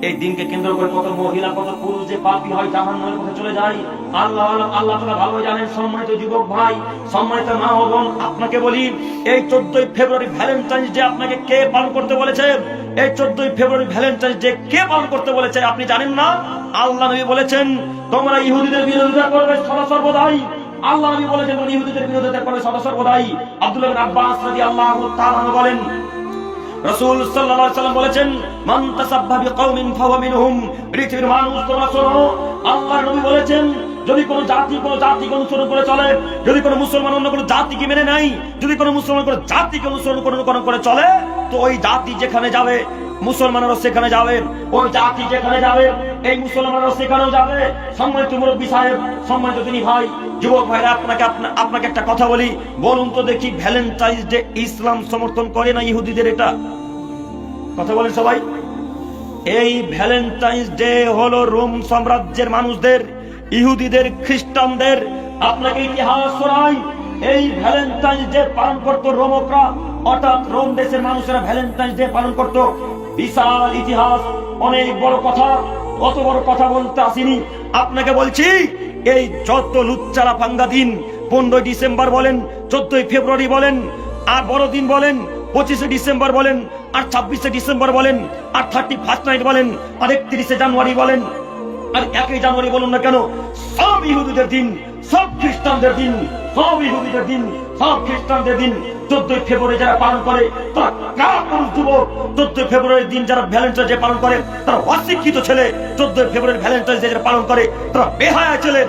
এই দিনকে কেন্দ্র করে কত মহিলা কত পুরুষ যে পাপী হয়, জাহান্নামের পথে চলে যায়। আল্লাহ আল্লাহ তাআলা ভালো জানেন। সম্মানিত যুবক ভাই, সম্মানিত মা ও বোন, আপনাকে বলি, এই 14ই ফেব্রুয়ারি ভ্যালেন্টাইন্স ডে আপনাকে কে পালন করতে বলেছে? এই 14ই ফেব্রুয়ারি ভ্যালেন্টাইন্স ডে কে পালন করতে বলেছে আপনি জানেন না? আল্লাহ নবী বলেছেন, তোমরা ইহুদিদের বিরোধিতা করবে সদা সর্বদাই। আল্লাহ নবী বলেছেন, তোমরা ইহুদিদের বিরোধিতা করবে সদা সর্বদাই। আব্দুল্লাহ ইবনে আব্বাস রাদিয়াল্লাহু তাআলা বলেন, রাসূল সাল্লাল্লাহু আলাইহি ওয়াসাল্লাম বলেছেন, মান তাসাব্বা বিকওমিন ফাহুয়া মিনহুম। পৃথিবীর মানুষ তোমরা শোনো, আল্লাহর নবী বলেছেন, যদি কোন জাতিকে অনুসরণ করে চলে, যদি কোন মুসলমান অন্য কোন জাতিকে মেনে নাই, যদি কোন মুসলমান কোন জাতিকে অনুসরণ করে চলে, তো ওই জাতি যেখানে যাবে মুসলমানেরও সেখানে যাবে, ওই জাতি যেখানে যাবে এই মুসলমানেরও সেখানেও যাবে। সম্মানিত মুরব্বী সাহেব, সম্মানিত তিনি ভাই, যুবক ভাইরা, আপনাকে একটা কথা বলি, বলুন তো দেখি, ভ্যালেন্টাইন্স ডে ইসলাম সমর্থন করে না ইহুদিদের? এটা কথা বলেন সবাই। এই ভ্যালেন্টাইন্স ডে হলো রোম সাম্রাজ্যের মানুষদের, ইহুদিদের, খ্রিস্টানদের। আপনাকে ইতিহাস শোনাই, এই ভ্যালেন্টাইন্স ডে পালন করত রোমকরা, অর্থাৎ রোম দেশের মানুষেরা ভ্যালেন্টাইন্স ডে পালন করত। বিশাল ইতিহাস, অনেক বড় কথা, অত বড় কথা বলতে আসিনি। আপনাকে বলছি, এই যত লুচ্চারা ফাঙ্গা দিন, 15 ডিসেম্বর বলেন, 14 ফেব্রুয়ারি বলেন, আর বড়দিন বলেন, 25 ডিসেম্বর বলেন, আর 26 ডিসেম্বর বলেন, আর 31 নাইট বলেন, আর 31 জানুয়ারি বলেন, আর 1 জানুয়ারি বলুন না কেন, সব ইহুদিদের দিন, সব খ্রিস্টানদের দিন, সব ইহুদিদের দিন, সব খ্রিস্টানদের দিন। 14 ফেব্রুয়ারি যারা পালন করে তারা কারা পুরুষ যুবক? 14 ফেব্রুয়ারির দিন যারা ভ্যালেন্টাইন্স ডে পালন করে তারা অশিক্ষিত ছেলে। 14 ফেব্রুয়ারি ভ্যালেন্টাইন্স ডে যারা পালন করে তারা বেহায়া ছেলে,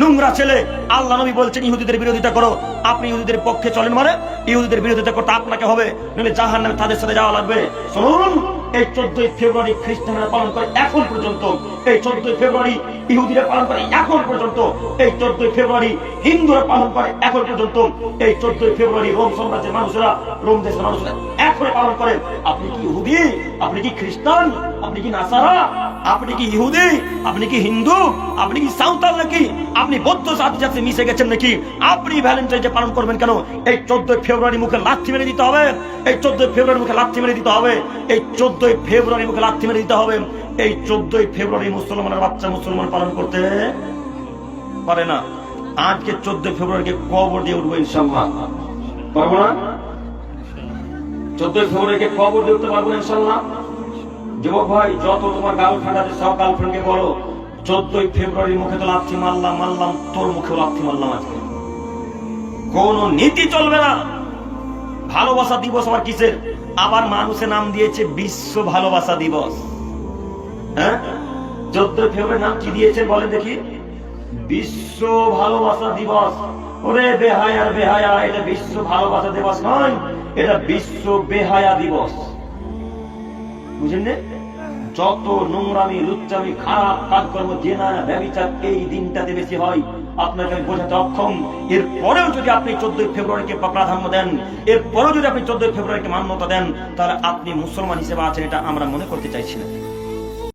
নোংরা ছেলে। আল্লাহ নবী বলছেন, ইহুদিদের বিরোধিতা করো। আপনি ইহুদিদের পক্ষে চলেন মানে ইহুদিদের বিরোধিতা করতে আপনাকে হবে, নইলে জাহান্নামে তাদের সাথে যাওয়া লাগবে। শুনুন, এই 14 ফেব্রুয়ারি খ্রিস্টানরা পালন করে এখন পর্যন্ত, এই 14 ফেব্রুয়ারি ইহুদিরা পালন করে এখন পর্যন্ত, এই 14 ফেব্রুয়ারি হিন্দুরা পালন করে এখন পর্যন্ত, এই 14 ফেব্রুয়ারি রোম সাম্রাজ্যের মানুষেরা, রোম দেশের মানুষেরা এখন পালন করে। আপনি কি ইহুদি? আপনি কি খ্রিস্টান? আপনি কি নাসারা? আপনি কি ইহুদি? আপনি কি হিন্দু? আপনি কি সাঁওতাল নাকি? আপনি বৌদ্ধ জাতির সাথে মিশে গেছেন নাকি? আপনি ভ্যালেন্টাইন্স ডে পালন করবেন কেন? এই 14 ফেব্রুয়ারি মুখে লাথি মেরে দিতে হবে, এই 14 ফেব্রুয়ারি মুখে লাথি মেরে দিতে হবে, এই 14 ফেব্রুয়ারি মুখে লাথি মেরে দিতে হবে। এই 14 ফেব্রুয়ারি মুসলমানের বাচ্চা মুসলমান পালন করতে পারে না। আজকে 14 ফেব্রুয়ারিকে কবর দিয়ে উঠবো ইনশাআল্লাহ, পারবো না? 14 ফেব্রুয়ারিকে কবর দিয়ে উঠতে পারবো না ইনশাআল্লাহ। যুবক ভাই, যত তোমার গার্লফ্রেন্ড আছে সব গার্লফ্রেন্ডকে বলো, 14 ফেব্রুয়ারি মুখে তো লাথি মারলাম, তোর মুখেও লাথি মারলাম। আজকে কোন নীতি চলবে না। ভালোবাসা দিবস আমার কিসের? আবার মানুষের নাম দিয়েছে বিশ্ব ভালোবাসা দিবস। হ্যাঁ, 14 ফেব্রুয়ারি নাম কি দিয়েছে বলেন দেখি? বিশ্ব ভালোবাসা দিবস। ওরে বেহায়ার বেহায়া, এটা বিশ্ব ভালোবাসা দিবস নয়, এটা বিশ্ব বেহায়া দিবস। বুঝলেন? যত নোংরামি, লুচ্চামি, খারাপ কাজকর্ম, জেনা, ব্যভিচার এই দিনটাতে বেশি হয়। আপনাকে আমি বোঝাতে অক্ষম। এরপরেও যদি আপনি 14 ফেব্রুয়ারিকে প্রাধান্য দেন, এরপরেও যদি আপনি 14 ফেব্রুয়ারিকে মান্যতা দেন, তাহলে আপনি মুসলমান হিসেবে আছেন, এটা আমরা মনে করতে চাইছি না।